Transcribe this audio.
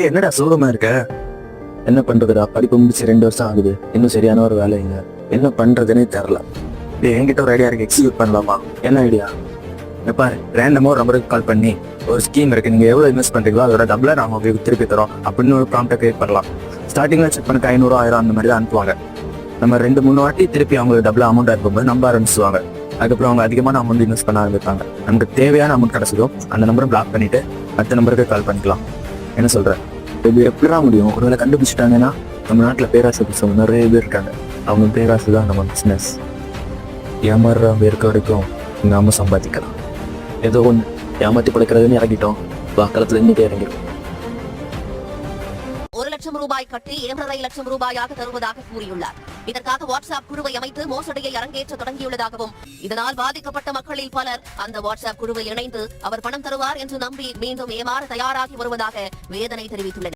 என்னடா சோகமா இருக்க? என்ன பண்றதுடா, படிப்பு முடிச்சு 2 வருஷம் ஆகுது, இன்னும் சரியான ஒரு வேலை இல்லை. என்ன பண்றதுன்னே தெரியல. என்கிட்ட ஒரு ஐடியா இருக்கு, எக்ஸிக்யூட் பண்ணலாமா? என்ன ஐடியா? பாரு, ரேண்டமா ஒரு நம்பருக்கு கால் பண்ணி ஒரு ஸ்கீம் இருக்கு, நீங்க எவ்வளவு இன்வெஸ்ட் பண்றீங்களோ அதோட டபுளா நாம உங்களுக்கு திருப்பி தரோம் அப்படின்னு ஒரு ப்ராம்ப்டை கிரியேட் பண்ணலாம். ஸ்டார்டிங்ல செக் பண்ண 500 1000 அந்த மாதிரி தான் அனுப்புவாங்க. நம்ம 2-3 வாட்டி திருப்பி அவங்களுக்கு டபுள் அமௌண்ட் இருக்கும்போது நம்ப ஆரம்பிச்சுவாங்க. அதுக்கப்புறம் அவங்க அதிகமான அமௌண்ட் இன்வெஸ்ட் பண்ண ஆரம்பிப்பாங்க. நமக்கு தேவையான அமௌண்ட் கிடைச்சதும் அந்த நம்பரை பிளாக் பண்ணிட்டு அடுத்த நம்பருக்கு கால் பண்ணிக்கலாம். என்ன சொல்ற? இது எப்படிதான் முடியும்? ஒருவேளை கண்டுபிடிச்சிட்டாங்கன்னா நம்ம நாட்டில் பேராசை பிடிச்சவங்க நிறைய பேர் இருக்காங்க. அவங்க பேராசை தான் நம்ம பிஸ்னஸ். ஏமாறுறவங்க இருக்க வரைக்கும் நாம சம்பாதிக்கலாம். ஏதோ ஒன்று ஏமாற்றி பிழைக்கிறதுன்னு இறங்கிட்டோம், வாக்களத்துல இன்னைக்கு இறங்கிடும். 1 லட்சம் ரூபாய் கட்டி 2.5 லட்சம் ரூபாயாக தருவதாக கூறியுள்ளார். இதற்காக வாட்ஸ்அப் குழுவை அமைத்து மோசடியை அரங்கேற்ற தொடங்கியுள்ளதாகவும், இதனால் பாதிக்கப்பட்ட மக்களில் பலர் அந்த வாட்ஸ்அப் குழுவில் இணைந்து அவர் பணம் தருவார் என்று நம்பி மீண்டும் ஏமாற தயாராகி வருவதாக வேதனை தெரிவித்துள்ளனர்.